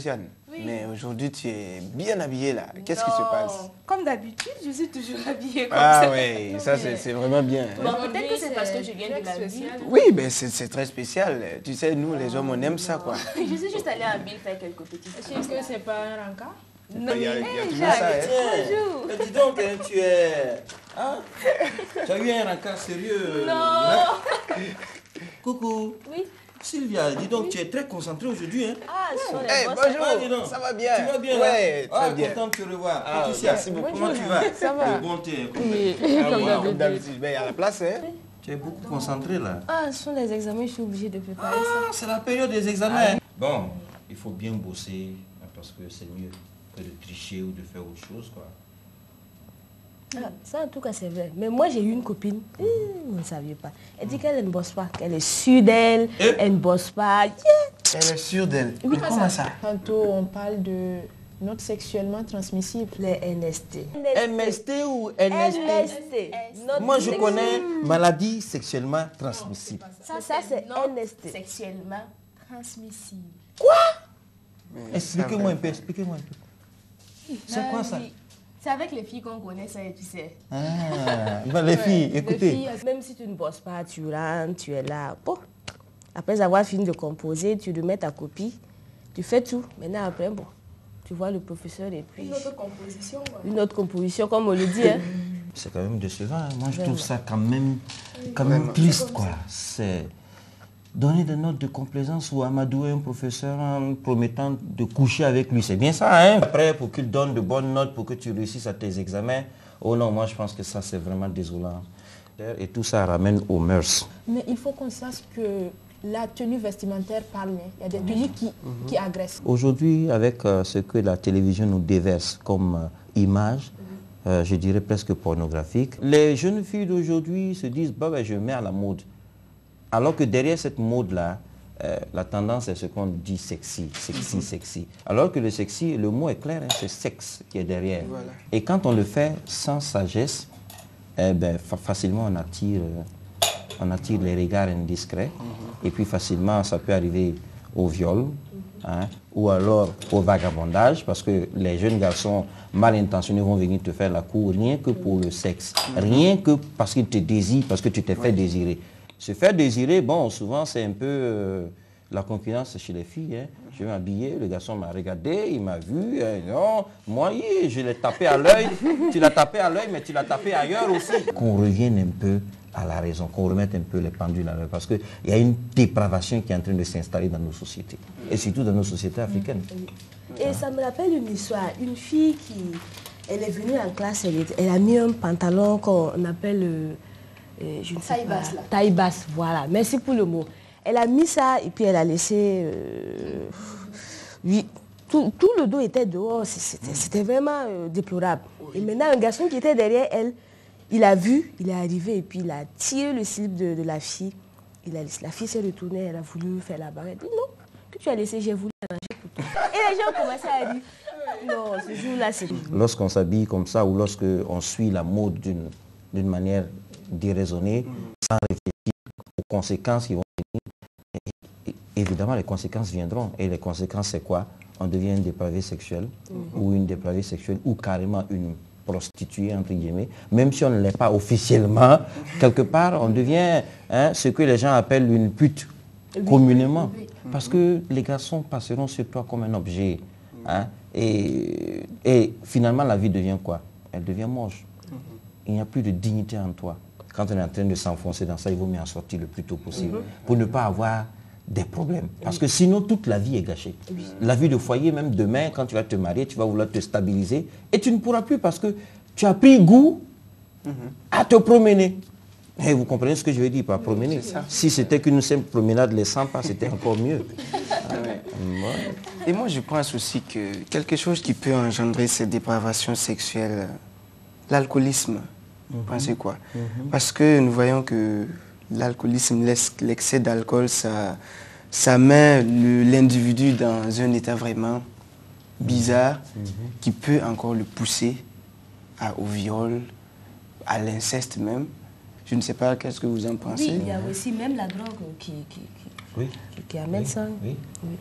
Christiane. Oui. Mais aujourd'hui, tu es bien habillée là. Qu'est-ce qui se passe? Comme d'habitude, je suis toujours habillée comme ça. Ah oui, ça c'est vraiment bien. Hein. Bon, peut-être que c'est parce que je viens de la ville. Oui, mais c'est très spécial. Tu sais, nous les hommes, on aime ça quoi. Je suis juste allée en ville faire quelques petites choses. Est-ce que c'est pas un rencard? Non, Il y a toujours ça. Hein. bonjour. Mais dis donc, hein, tu es... Hein? Tu as eu un rencard sérieux. Non. Coucou. Oui. Sylvia, dis donc, tu es très concentrée aujourd'hui. Hein? Ah, ce sont les Hey, bosses. Ah, dis bonjour, donc. ça va bien? Tu vas bien Ouais, là? très bien. Content de te revoir. Ah, Patricia, merci beaucoup. comment tu vas? Ça va. De bonté, hein, Oui, Ah, comme oui, d'habitude. d'habitude, mais il y a la place, hein? Tu es beaucoup concentrée là. Ah, ce sont les examens, je suis obligée de préparer ça. Ah, c'est la période des examens. Bon, il faut bien bosser parce que c'est mieux que de tricher ou de faire autre chose, quoi. Ah, ça, en tout cas, c'est vrai. Mais moi, j'ai eu une copine, vous ne saviez pas. Elle dit qu'elle ne bosse pas, qu'elle est sûre d'elle, elle ne bosse pas. Yeah. Elle est sûre d'elle. Mais comment ça? Tantôt, on parle de notes sexuellement transmissibles. Les NST. MST ou NST? NST. Moi, je connais maladie sexuellement transmissible. Ça, c'est NST. Sexuellement transmissible. Expliquez-moi un peu, expliquez-moi un peu. C'est quoi ça? C'est avec les filles qu'on connaît ça, tu sais. Ah, ben, les filles, écoutez. Même si tu ne bosses pas, tu rentres, tu es là. Bon. Après avoir fini de composer, tu remets ta copie, tu fais tout. Maintenant, après, bon, tu vois le professeur et puis... Une autre composition. Une autre composition, comme on le dit. Hein. C'est quand même décevant. Hein. Moi, je trouve ça quand même triste, quoi. C'est donner des notes de complaisance ou amadouer un professeur en promettant de coucher avec lui. C'est bien ça, hein. Après, pour qu'il donne de bonnes notes pour que tu réussisses à tes examens. Oh non, moi, je pense que ça, c'est vraiment désolant. Et tout ça ramène aux mœurs. Mais il faut qu'on sache que la tenue vestimentaire parle. Il y a des tenues qui agressent. Aujourd'hui, avec ce que la télévision nous déverse comme image, je dirais presque pornographique, les jeunes filles d'aujourd'hui se disent bah, je mets à la mode. Alors que derrière cette mode-là, la tendance est ce qu'on dit sexy, sexy, sexy. Alors que le sexy, le mot est clair, hein, c'est sexe qui est derrière. Voilà. Et quand on le fait sans sagesse, eh ben, facilement on attire les regards indiscrets. Et puis facilement, ça peut arriver au viol, hein, ou alors au vagabondage, parce que les jeunes garçons mal intentionnés vont venir te faire la cour rien que pour le sexe. Rien que parce qu'ils te désirent, parce que tu t'es fait désirer. Se faire désirer, bon, souvent c'est un peu la concurrence chez les filles. Hein. Je vais m'habiller, le garçon m'a regardé, il m'a vu. Non, moi, je l'ai tapé à l'œil. Tu l'as tapé à l'œil, mais tu l'as tapé ailleurs aussi. Qu'on revienne un peu à la raison, qu'on remette un peu les pendules à l'heure, parce qu'il y a une dépravation qui est en train de s'installer dans nos sociétés, et surtout dans nos sociétés africaines. Et ça me rappelle une histoire. Une fille elle est venue en classe, elle a mis un pantalon qu'on appelle... je ne sais Taille pas. basse, là. Taille basse, voilà. Merci pour le mot. Elle a mis ça et puis elle a laissé... oui, tout le dos était dehors. C'était vraiment déplorable. Et maintenant, un garçon qui était derrière elle, il a vu, il est arrivé et puis il a tiré le slip de la fille. La fille s'est retournée, elle a voulu faire la barre. Elle dit non, que tu as laissé, j'ai voulu arranger pour toi. Et les gens commençaient à dire, non, ce jour-là, c'est... Lorsqu'on s'habille comme ça ou lorsqu'on suit la mode d'une manière déraisonnée, sans réfléchir aux conséquences qui vont venir, évidemment les conséquences viendront. Et les conséquences, c'est quoi? On devient un dépravé sexuel ou une dépravée sexuelle ou carrément une prostituée, entre guillemets. Même si on ne l'est pas officiellement, quelque part, on devient ce que les gens appellent une pute, communément. Parce que les garçons passeront sur toi comme un objet. Hein, et finalement, la vie devient quoi? Elle devient moche. Il n'y a plus de dignité en toi. Quand on est en train de s'enfoncer dans ça, il vaut mieux en sortir le plus tôt possible pour ne pas avoir des problèmes. Parce que sinon, toute la vie est gâchée. La vie de foyer, même demain, quand tu vas te marier, tu vas vouloir te stabiliser et tu ne pourras plus parce que tu as pris goût à te promener. Et vous comprenez ce que je veux dire par promener? Si c'était qu'une simple promenade, les 100 pas, c'était encore mieux. Et moi, je pense aussi que quelque chose qui peut engendrer cette dépravation sexuelle, l'alcoolisme. Vous pensez quoi? Parce que nous voyons que l'alcoolisme, l'excès d'alcool, ça met l'individu dans un état vraiment bizarre qui peut encore le pousser au viol, à l'inceste même. Je ne sais pas, qu'est-ce que vous en pensez? Oui, il y a aussi même la drogue qui amène ça. Oui.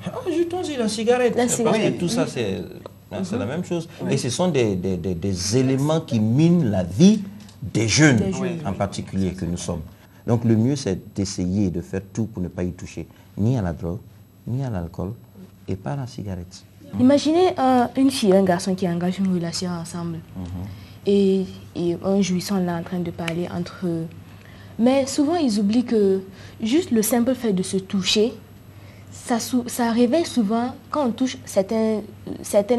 Ah, je t'en dis la cigarette. Parce que tout ça, c'est la même chose. Et ce sont des éléments qui minent la vie des jeunes, en particulier, que nous sommes. Donc le mieux, c'est d'essayer de faire tout pour ne pas y toucher, ni à la drogue, ni à l'alcool, et pas à la cigarette. Imaginez une fille et un garçon qui engagent une relation ensemble. Et un jour, ils sont là en train de parler entre eux. Mais souvent, ils oublient que juste le simple fait de se toucher, ça réveille souvent, quand on touche certaines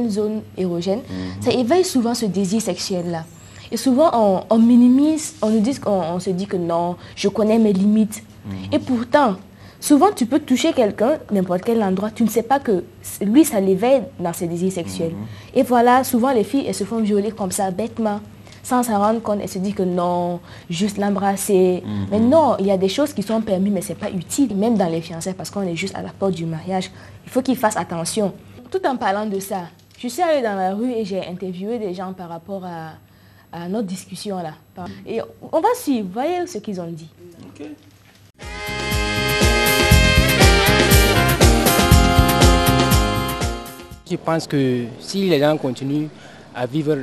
zones érogènes, ça éveille souvent ce désir sexuel-là. Et souvent, on minimise, on se dit que non, je connais mes limites. Et pourtant, souvent, tu peux toucher quelqu'un, n'importe quel endroit, tu ne sais pas que lui, ça l'éveille dans ses désirs sexuels. Et voilà, souvent, les filles, elles se font violer comme ça, bêtement. Sans s'en rendre compte, elles se disent que non, juste l'embrasser. Mais non, il y a des choses qui sont permises, mais ce n'est pas utile, même dans les fiançailles, parce qu'on est juste à la porte du mariage. Il faut qu'ils fassent attention. Tout en parlant de ça, je suis allée dans la rue et j'ai interviewé des gens par rapport à notre discussion là. Et on va suivre, voyez ce qu'ils ont dit. Okay. Je pense que si les gens continuent à vivre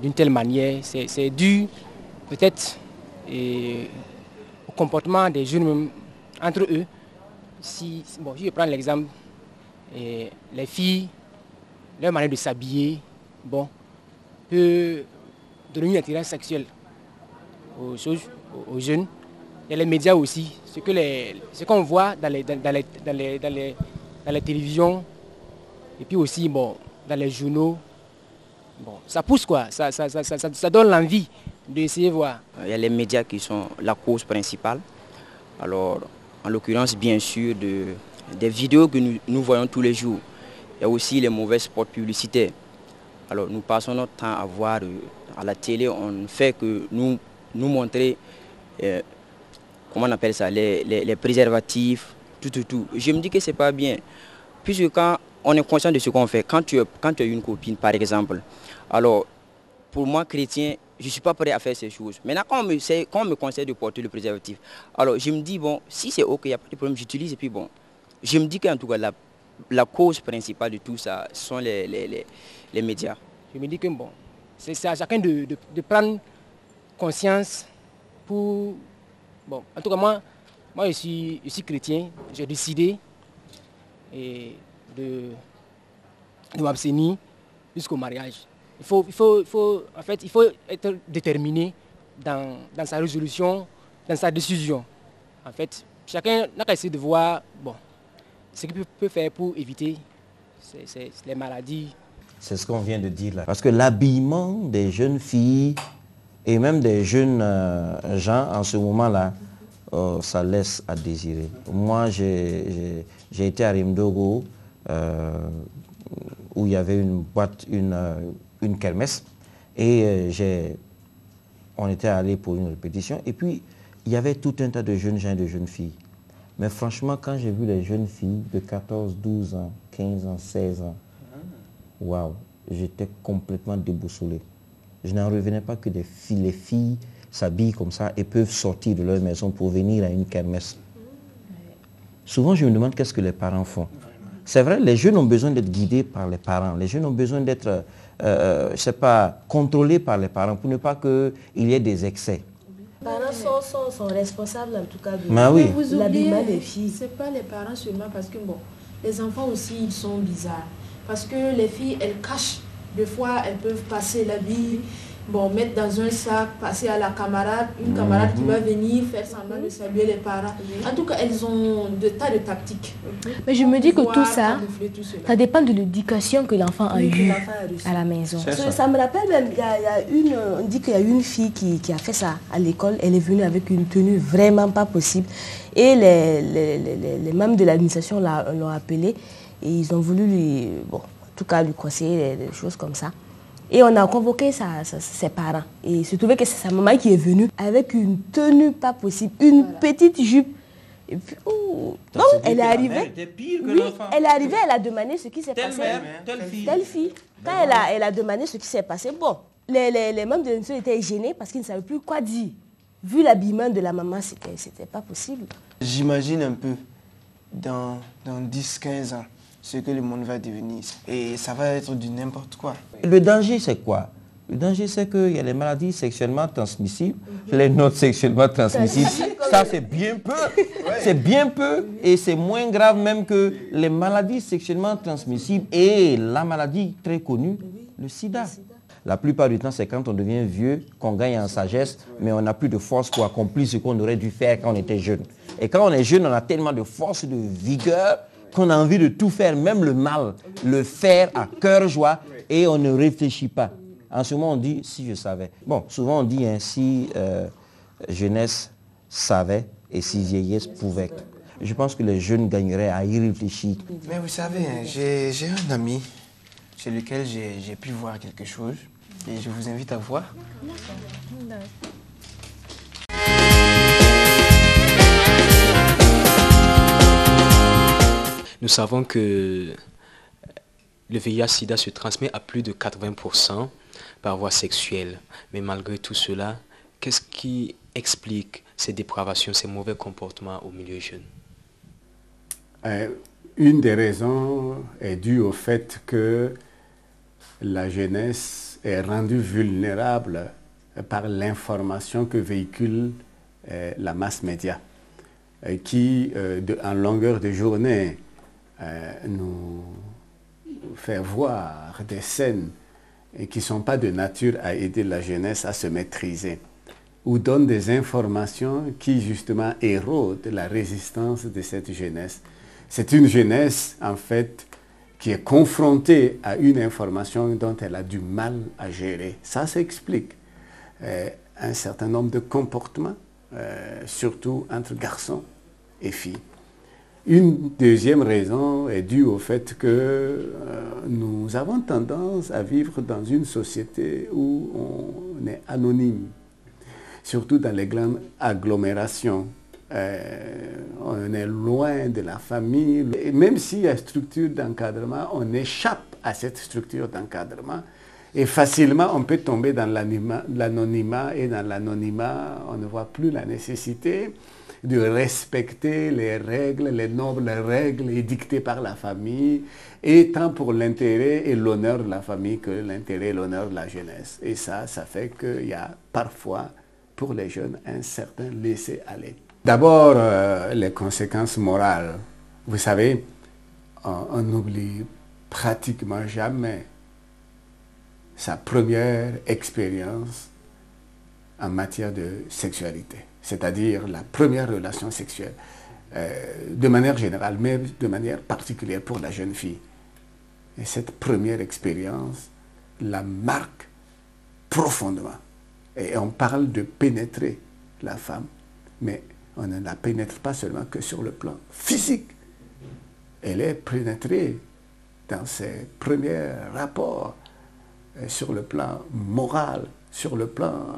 d'une telle manière, c'est dû peut-être au comportement des jeunes entre eux. Si je prends l'exemple, les filles, leur manière de s'habiller, peut donner un intérêt sexuel aux jeunes. Et les médias aussi, ce qu'on voit dans les télévisions, et puis aussi dans les journaux, ça pousse quoi, ça donne l'envie d'essayer de voir. Il y a les médias qui sont la cause principale. Alors, en l'occurrence, bien sûr, des vidéos que nous voyons tous les jours. Il y a aussi les mauvais spots publicitaires. Alors, nous passons notre temps à voir à la télé, on ne fait que nous montrer, comment on appelle ça, les préservatifs, tout. Je me dis que ce n'est pas bien. Puisque quand on est conscient de ce qu'on fait, quand tu as une copine, par exemple, alors, pour moi, chrétien, je ne suis pas prêt à faire ces choses. Maintenant, quand on me conseille de porter le préservatif, alors je me dis, si c'est OK, il n'y a pas de problème, j'utilise, et puis je me dis qu'en tout cas, la cause principale de tout ça sont les médias. Je me dis que c'est à chacun de prendre conscience pour... en tout cas, moi je suis chrétien, j'ai décidé de m'abstenir jusqu'au mariage. Il faut être déterminé dans sa résolution, dans sa décision. En fait, chacun n'a qu'à essayer de voir ce qu'il peut faire pour éviter les maladies. C'est ce qu'on vient de dire là. Parce que l'habillement des jeunes filles et même des jeunes gens en ce moment-là, ça laisse à désirer. Moi, j'ai été à Rimdogo, où il y avait une boîte, une kermesse, et on était allé pour une répétition, et puis il y avait tout un tas de jeunes gens et de jeunes filles. Mais franchement, quand j'ai vu les jeunes filles de 14, 12 ans, 15 ans, 16 ans, waouh, j'étais complètement déboussolé. Je n'en revenais pas que les filles s'habillent comme ça et peuvent sortir de leur maison pour venir à une kermesse. Souvent, je me demande qu'est-ce que les parents font. C'est vrai, les jeunes ont besoin d'être guidés par les parents. Les jeunes ont besoin d'être, je sais pas, contrôlés par les parents pour ne pas qu'il y ait des excès. Les parents sont responsables en tout cas de l'habillement des filles. Ce n'est pas les parents seulement parce que les enfants aussi ils sont bizarres. Parce que les filles elles cachent. Des fois elles peuvent passer l'habit, mettre dans un sac, passer à la camarade, une camarade qui va venir faire semblant de saluer les parents. En tout cas elles ont des tas de tactiques. Mais je me dis que tout ça, ça dépend de l'éducation que l'enfant a eue à la maison. Ça me rappelle même, on dit qu'il y a une fille qui a fait ça à l'école. Elle est venue avec une tenue vraiment pas possible. Et les membres de l'administration l'ont appelée et ils ont voulu lui conseiller des choses comme ça. Et on a convoqué ses parents. Et il se trouvait que c'est sa maman qui est venue avec une tenue pas possible, une petite jupe. Et puis, donc, elle est arrivée. Elle est arrivée, elle a demandé ce qui s'est passé. Telle fille. Quand elle a demandé ce qui s'est passé, les membres de l'administration étaient gênés parce qu'ils ne savaient plus quoi dire. vu l'habillement de la maman, c'était pas possible. J'imagine un peu, dans 10-15 ans, ce que le monde va devenir. Et ça va être du n'importe quoi. Le danger, c'est quoi? Le danger, c'est qu'il y a les maladies sexuellement transmissibles, les non sexuellement transmissibles. Ça, c'est bien peu. C'est bien peu et c'est moins grave même que les maladies sexuellement transmissibles et la maladie très connue, le sida. La plupart du temps, c'est quand on devient vieux qu'on gagne en sagesse, mais on n'a plus de force pour accomplir ce qu'on aurait dû faire quand on était jeune. Et quand on est jeune, on a tellement de force, de vigueur, qu'on a envie de tout faire, même le mal, le faire à cœur joie, et on ne réfléchit pas. En ce moment, on dit, si je savais. Bon, souvent on dit, si jeunesse savait et si vieillesse pouvait. Je pense que les jeunes gagneraient à y réfléchir. Mais vous savez, j'ai un ami chez lequel j'ai pu voir quelque chose et je vous invite à voir. Nous savons que le VIH-Sida se transmet à plus de 80% par voie sexuelle. Mais malgré tout cela, qu'est-ce qui explique ces dépravations, ces mauvais comportements au milieu jeune? Une des raisons est due au fait que la jeunesse est rendue vulnérable par l'information que véhicule la masse média, qui, en longueur de journée, nous fait voir des scènes qui ne sont pas de nature à aider la jeunesse à se maîtriser, ou donne des informations qui justement érodent la résistance de cette jeunesse. C'est une jeunesse en fait qui est confrontée à une information dont elle a du mal à gérer. Ça s'explique un certain nombre de comportements, surtout entre garçons et filles. Une deuxième raison est due au fait que nous avons tendance à vivre dans une société où on est anonyme, surtout dans les grandes agglomérations. On est loin de la famille. Et même s'il y a une structure d'encadrement, on échappe à cette structure d'encadrement. Et facilement, on peut tomber dans l'anonymat. Et dans l'anonymat, on ne voit plus la nécessité de respecter les règles, les nobles règles édictées par la famille, et tant pour l'intérêt et l'honneur de la famille que l'intérêt et l'honneur de la jeunesse. Et ça fait qu'il y a parfois, pour les jeunes, un certain laisser-aller. D'abord, les conséquences morales. Vous savez, on n'oublie pratiquement jamais sa première expérience en matière de sexualité, c'est-à-dire la première relation sexuelle, de manière générale, mais de manière particulière pour la jeune fille. Et cette première expérience la marque profondément. Et on parle de pénétrer la femme, mais on ne la pénètre pas seulement que sur le plan physique. Elle est pénétrée dans ses premiers rapports sur le plan moral, sur le plan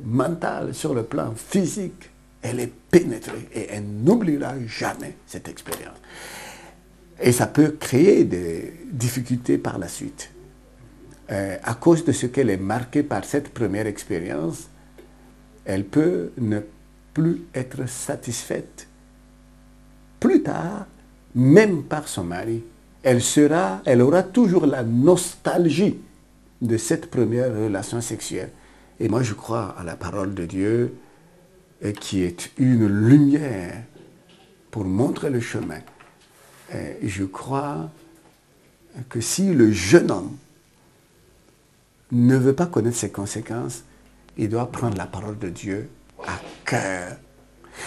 mental, sur le plan physique. Elle est pénétrée et elle n'oubliera jamais cette expérience. Et ça peut créer des difficultés par la suite. À cause de ce qu'elle est marquée par cette première expérience, elle peut ne plus être satisfaite plus tard, même par son mari. Elle aura toujours la nostalgie de cette première relation sexuelle. Et moi, je crois à la parole de Dieu qui est une lumière pour montrer le chemin. Et je crois que si le jeune homme ne veut pas connaître ses conséquences, il doit prendre la parole de Dieu à cœur.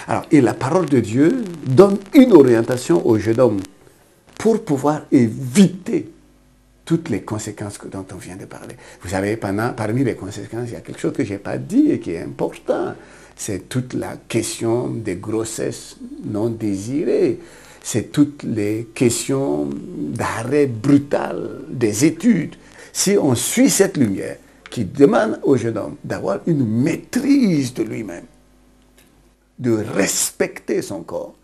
Alors, et la parole de Dieu donne une orientation au jeune homme pour pouvoir éviter toutes les conséquences dont on vient de parler. Vous savez, parmi les conséquences, il y a quelque chose que je n'ai pas dit et qui est important. C'est toute la question des grossesses non désirées. C'est toutes les questions d'arrêt brutal des études. Si on suit cette lumière qui demande au jeune homme d'avoir une maîtrise de lui-même, de respecter son corps,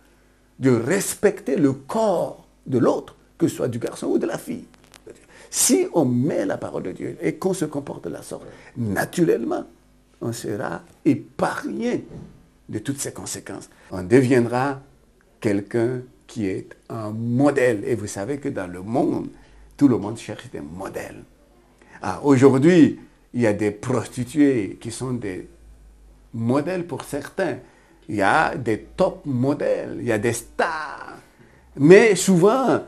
de respecter le corps de l'autre, que ce soit du garçon ou de la fille. Si on met la parole de Dieu et qu'on se comporte de la sorte, naturellement, on sera épargné de toutes ces conséquences. On deviendra quelqu'un qui est un modèle. Et vous savez que dans le monde, tout le monde cherche des modèles. Aujourd'hui, il y a des prostituées qui sont des modèles pour certains. Il y a des top modèles, il y a des stars. Mais souvent,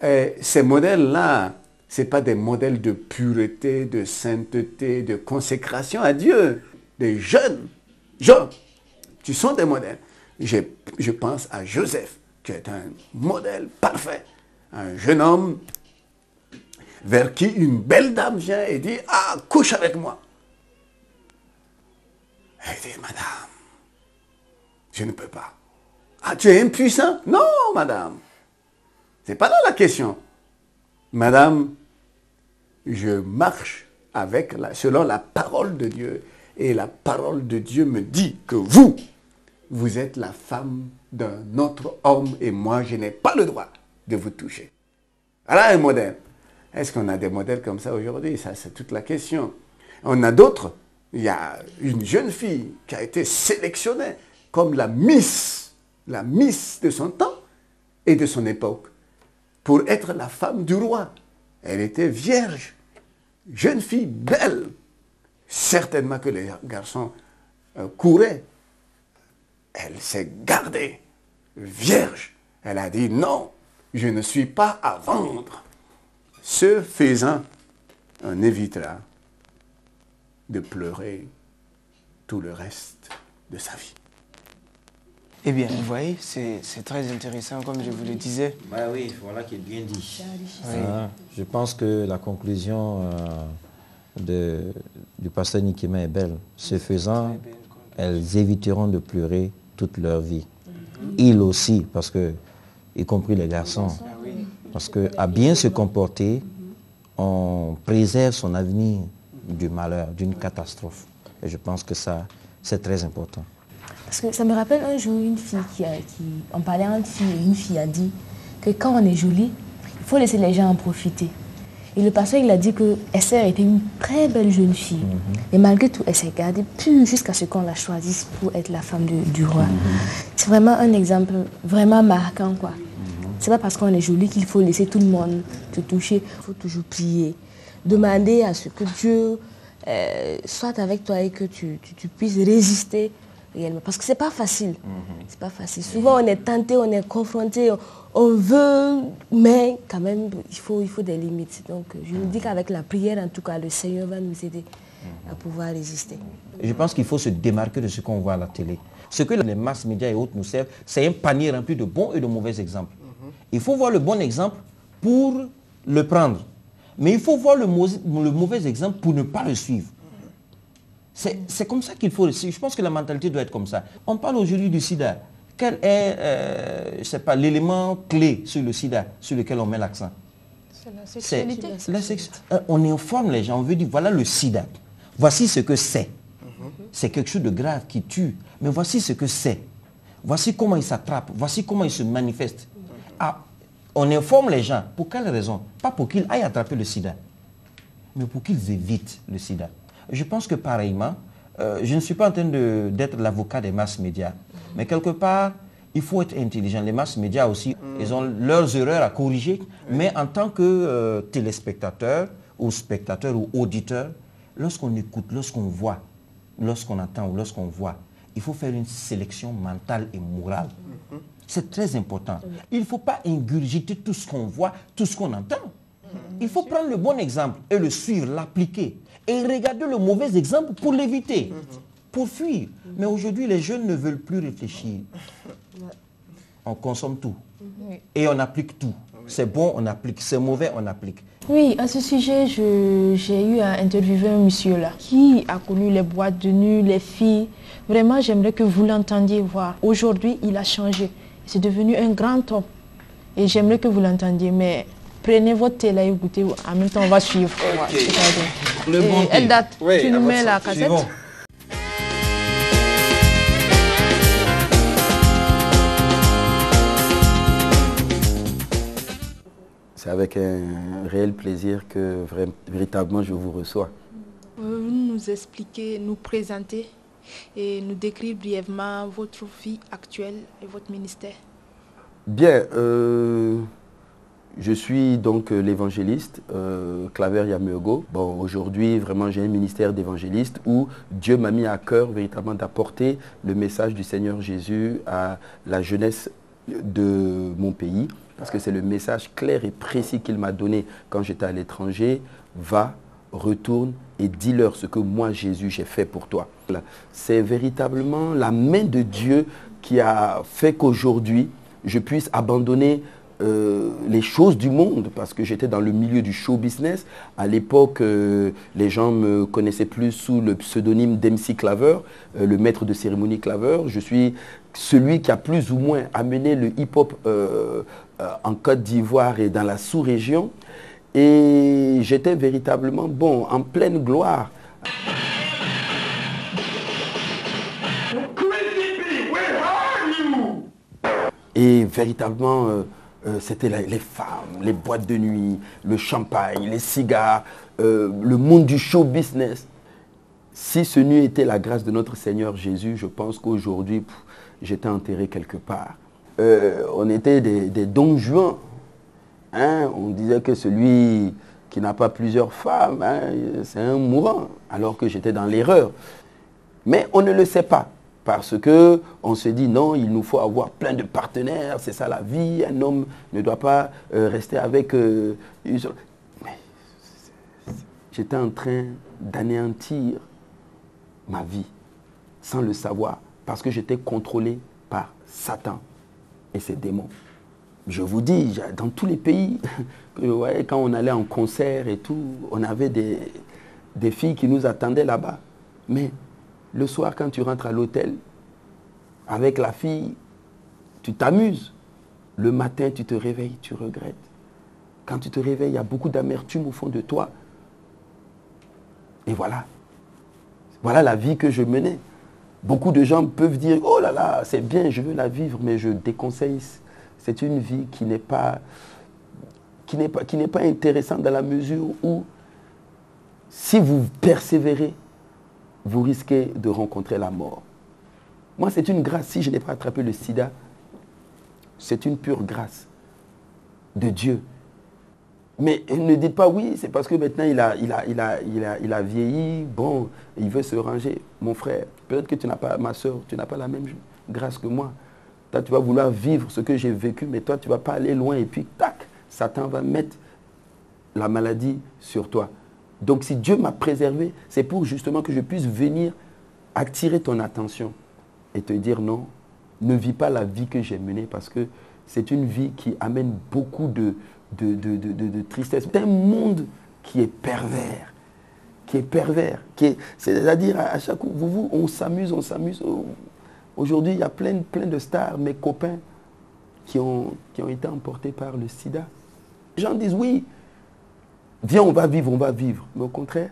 ces modèles-là, ce n'est pas des modèles de pureté, de sainteté, de consécration à Dieu. Des jeunes gens qui sont des modèles. Je pense à Joseph, qui est un modèle parfait. Un jeune homme vers qui une belle dame vient et dit « Ah, couche avec moi !» Elle dit « Madame, je ne peux pas. »« Ah, tu es impuissant ?»« Non, madame. Ce n'est pas là la question. Madame, je marche selon la parole de Dieu. Et la parole de Dieu me dit que vous êtes la femme d'un autre homme et moi, je n'ai pas le droit de vous toucher. » Voilà un modèle. Est-ce qu'on a des modèles comme ça aujourd'hui? Ça, c'est toute la question. On a d'autres. Il y a une jeune fille qui a été sélectionnée comme la Miss de son temps et de son époque, pour être la femme du roi. Elle était vierge, jeune fille belle. Certainement que les garçons couraient. Elle s'est gardée vierge. Elle a dit non, je ne suis pas à vendre. Ce faisant, on évitera de pleurer tout le reste de sa vie. Eh bien, vous voyez, c'est très intéressant, comme je vous le disais. Oui, voilà qui est bien dit. Oui. Je pense que la conclusion du pasteur Nikema est belle. Ce faisant, elles éviteront de pleurer toute leur vie. Ils aussi, parce que, y compris les garçons, parce qu'à bien se comporter, on préserve son avenir du malheur, d'une catastrophe. Et je pense que ça, c'est très important. Parce que ça me rappelle un jour une fille on parlait entre filles et une fille a dit que quand on est jolie, il faut laisser les gens en profiter. Et le pasteur, il a dit que Esther était une très belle jeune fille. Et malgré tout, elle s'est gardée pure jusqu'à ce qu'on la choisisse pour être la femme du roi. C'est vraiment un exemple vraiment marquant, quoi. C'est pas parce qu'on est jolie qu'il faut laisser tout le monde te toucher. Il faut toujours prier. Demander à ce que Dieu soit avec toi et que tu puisses résister réellement. Parce que c'est pas facile. C'est pas facile. Souvent, on est tenté, on est confronté, on veut, mais quand même, il faut des limites. Donc, je me dis qu'avec la prière, en tout cas, le Seigneur va nous aider à pouvoir résister. Je pense qu'il faut se démarquer de ce qu'on voit à la télé. Ce que les masses médias et autres nous servent, c'est un panier rempli de bons et de mauvais exemples. Il faut voir le bon exemple pour le prendre. Mais il faut voir le mauvais exemple pour ne pas le suivre. C'est comme ça qu'il faut. Je pense que la mentalité doit être comme ça. On parle aujourd'hui du sida. Quel est, je sais pas, l'élément clé sur le sida, sur lequel on met l'accent? C'est la sexualité. On informe les gens, on veut dire, voilà le sida. Voici ce que c'est. C'est quelque chose de grave qui tue. Mais voici ce que c'est. Voici comment il s'attrape. Voici comment il se manifeste. On informe les gens. Pour quelle raison? Pas pour qu'ils aillent attraper le sida, mais pour qu'ils évitent le sida. Je pense que pareillement, je ne suis pas en train d'être l'avocat des masses médias, mais quelque part, il faut être intelligent. Les masses médias aussi, ils ont leurs erreurs à corriger, mais en tant que téléspectateur ou spectateur ou auditeur, lorsqu'on écoute, lorsqu'on voit, lorsqu'on entend ou lorsqu'on voit, il faut faire une sélection mentale et morale. C'est très important. Il ne faut pas ingurgiter tout ce qu'on voit, tout ce qu'on entend. Il faut prendre le bon exemple et le suivre, l'appliquer. Et regarder le mauvais exemple pour l'éviter, pour fuir. Mais aujourd'hui, les jeunes ne veulent plus réfléchir. On consomme tout. Et on applique tout. C'est bon, on applique. C'est mauvais, on applique. Oui, à ce sujet, j'ai eu à interviewer un monsieur là qui a connu les boîtes de nuit, les filles. Vraiment, j'aimerais que vous l'entendiez voir. Aujourd'hui, il a changé. C'est devenu un grand homme. Et j'aimerais que vous l'entendiez. Mais prenez votre thé là et goûtez. En même temps, on va suivre. Okay. Le bon thé. Elle date. Oui, tu nous mets la cassette. Suivons. C'est avec un réel plaisir que véritablement je vous reçois. Vous nous expliquer, nous présenter et nous décrire brièvement votre vie actuelle et votre ministère. Bien, je suis donc l'évangéliste Claver Yamuego. Bon, aujourd'hui, vraiment, j'ai un ministère d'évangéliste où Dieu m'a mis à cœur véritablement d'apporter le message du Seigneur Jésus à la jeunesse de mon pays, parce que c'est le message clair et précis qu'il m'a donné quand j'étais à l'étranger. Va, retourne et dis-leur ce que moi, Jésus, j'ai fait pour toi. C'est véritablement la main de Dieu qui a fait qu'aujourd'hui, je puisse abandonner les choses du monde, parce que j'étais dans le milieu du show business. À l'époque, les gens me connaissaient plus sous le pseudonyme d'MC Claver, le maître de cérémonie Claver. Je suis celui qui a plus ou moins amené le hip-hop en Côte d'Ivoire et dans la sous-région. Et j'étais véritablement, bon, en pleine gloire. Et véritablement, c'était les femmes, les boîtes de nuit, le champagne, les cigares, le monde du show business. Si ce n'eût été la grâce de notre Seigneur Jésus, je pense qu'aujourd'hui, j'étais enterré quelque part. On était des Don Juan. Hein? On disait que celui qui n'a pas plusieurs femmes, hein, c'est un mourant, alors que j'étais dans l'erreur. Mais on ne le sait pas. Parce qu'on se dit non, il nous faut avoir plein de partenaires, c'est ça la vie, un homme ne doit pas rester avec une seule. Mais j'étais en train d'anéantir ma vie sans le savoir, parce que j'étais contrôlé par Satan et ses démons. Je vous dis, dans tous les pays, quand on allait en concert et tout, on avait des filles qui nous attendaient là-bas. Mais le soir, quand tu rentres à l'hôtel, avec la fille, tu t'amuses. Le matin, tu te réveilles, tu regrettes. Quand tu te réveilles, il y a beaucoup d'amertume au fond de toi. Et voilà. Voilà la vie que je menais. Beaucoup de gens peuvent dire, oh là là, c'est bien, je veux la vivre, mais je déconseille. C'est une vie qui n'est pas intéressante dans la mesure où, si vous persévérez, vous risquez de rencontrer la mort. Moi, c'est une grâce. Si je n'ai pas attrapé le sida, c'est une pure grâce de Dieu. Mais ne dites pas oui, c'est parce que maintenant il a vieilli, bon, il veut se ranger. Mon frère, peut-être que tu n'as pas, ma soeur, tu n'as pas la même grâce que moi. Toi, tu vas vouloir vivre ce que j'ai vécu, mais toi, tu ne vas pas aller loin et puis, tac, Satan va mettre la maladie sur toi. Donc si Dieu m'a préservé, c'est pour justement que je puisse venir attirer ton attention et te dire non, ne vis pas la vie que j'ai menée, parce que c'est une vie qui amène beaucoup de tristesse. C'est un monde qui est pervers, c'est-à-dire à chaque coup, on s'amuse. Aujourd'hui, il y a plein de stars, mes copains, qui ont été emportés par le sida. Les gens disent oui, viens, on va vivre. Mais au contraire,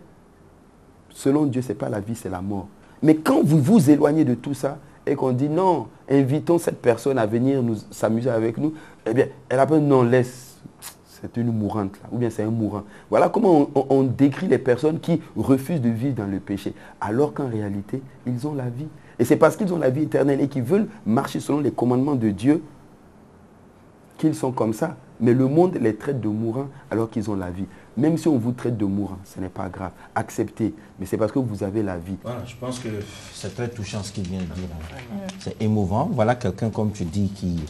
selon Dieu, ce n'est pas la vie, c'est la mort. Mais quand vous vous éloignez de tout ça et qu'on dit non, invitons cette personne à venir s'amuser avec nous, eh bien, elle appelle non, laisse, c'est une mourante, là, ou bien c'est un mourant. Voilà comment on décrit les personnes qui refusent de vivre dans le péché, alors qu'en réalité, ils ont la vie. Et c'est parce qu'ils ont la vie éternelle et qu'ils veulent marcher selon les commandements de Dieu qu'ils sont comme ça. Mais le monde les traite de mourants alors qu'ils ont la vie. Même si on vous traite de mourants, ce n'est pas grave. Acceptez. Mais c'est parce que vous avez la vie. Voilà, je pense que c'est très touchant ce qu'il vient de dire. C'est émouvant. Voilà quelqu'un, comme tu dis, qui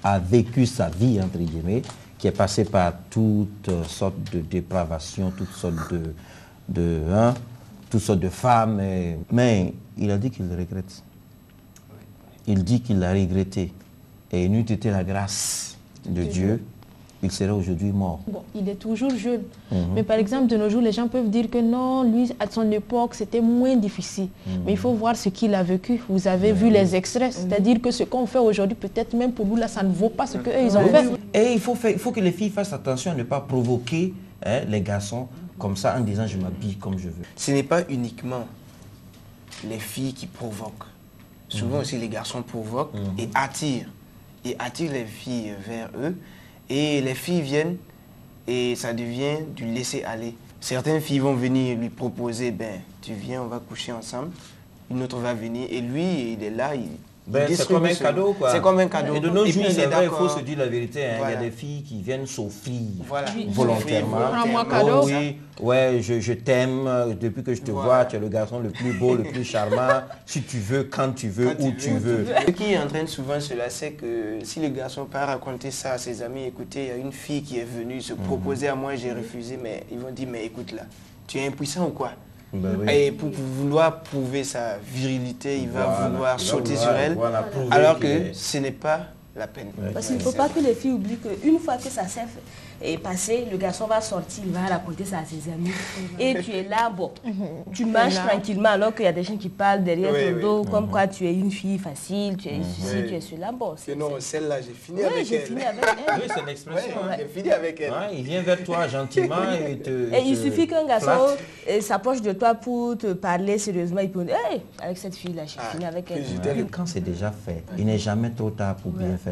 a vécu sa vie, entre guillemets, qui est passé par toutes sortes de dépravations, toutes sortes de femmes. Mais il a dit qu'il regrette. Il dit qu'il l'a regretté. Et n'eût été la grâce de Dieu, il serait aujourd'hui mort. Bon, il est toujours jeune. Mais par exemple, de nos jours, les gens peuvent dire que non, lui, à son époque, c'était moins difficile. Mais il faut voir ce qu'il a vécu. Vous avez vu les extraits. C'est-à-dire que ce qu'on fait aujourd'hui, peut-être même pour nous, là, ça ne vaut pas ce qu'eux, ils ont fait. Et il faut que les filles fassent attention à ne pas provoquer les garçons comme ça en disant je m'habille comme je veux. Ce n'est pas uniquement les filles qui provoquent. Souvent aussi les garçons provoquent et attirent les filles vers eux. Et les filles viennent et ça devient du laisser aller. Certaines filles vont venir lui proposer, ben, tu viens, on va coucher ensemble. Une autre va venir et lui, il est là, c'est comme un cadeau, quoi. C'est comme un cadeau. Et de nos Et jours, puis, c'est vrai, il faut se dire la vérité. Hein. Voilà. Il y a des filles qui viennent s'offrir voilà. volontairement. Prends-moi cadeau. Oh, oui, ouais, je t'aime. Depuis que je te vois, tu es le garçon le plus beau, le plus charmant. Si tu veux, quand tu veux, où tu veux. Ce qui entraîne souvent cela, c'est que si le garçon part raconter ça à ses amis, écoutez, il y a une fille qui est venue se proposer à moi, j'ai refusé, mais ils vont dire, mais écoute là, tu es impuissant ou quoi? Ben oui. Et pour vouloir prouver sa virilité, il va vouloir sauter sur elle, prouver alors qu'il que est- ce n'est pas la peine. Parce qu'il ne faut pas que les filles oublient qu'une fois que ça s'est passé, le garçon va sortir, il va raconter ça à ses amis. Et tu es là, bon, tu marches tranquillement alors qu'il y a des gens qui parlent derrière ton dos, comme quoi tu es une fille facile, tu es ceci, tu es cela. Bon, Que non, celle-là, j'ai fini oui, avec j'ai elle. fini avec elle. Oui, c'est l'expression. hein. J'ai fini avec elle. Ouais, il vient vers toi gentiment et te. Et il suffit qu'un garçon flatte. s'approche de toi pour te parler sérieusement. Il peut dire, hey, avec cette fille-là, j'ai fini avec elle. Ouais, quand c'est déjà fait, il n'est jamais trop tard pour bien faire.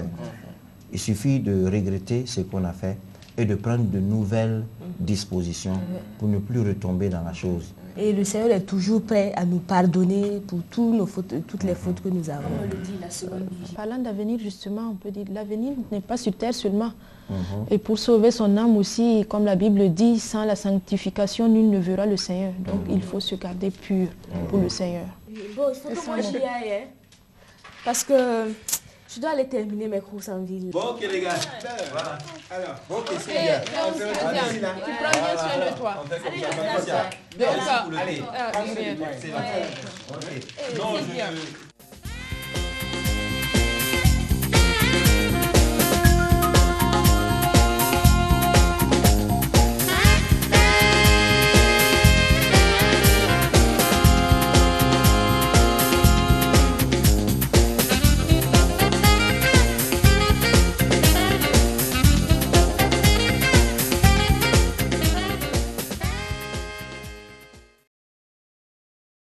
Il suffit de regretter ce qu'on a fait et de prendre de nouvelles dispositions pour ne plus retomber dans la chose. Et le Seigneur est toujours prêt à nous pardonner pour toutes les fautes que nous avons. On le dit, la seconde vie. Parlant d'avenir, justement, on peut dire l'avenir n'est pas sur terre seulement. Et pour sauver son âme aussi, comme la Bible dit, sans la sanctification, nul ne verra le Seigneur. Donc il faut se garder pur pour le Seigneur. Bon, il faut que moi j'y aille, hein, parce que je dois aller terminer mes courses en ville. Bon, ok les gars. Voilà. Alors, ok, c'est Et bien. donc, Christian, tu prends bien soin de toi. Allez, Donc, allez. ah, C'est bien. non, C'est bien.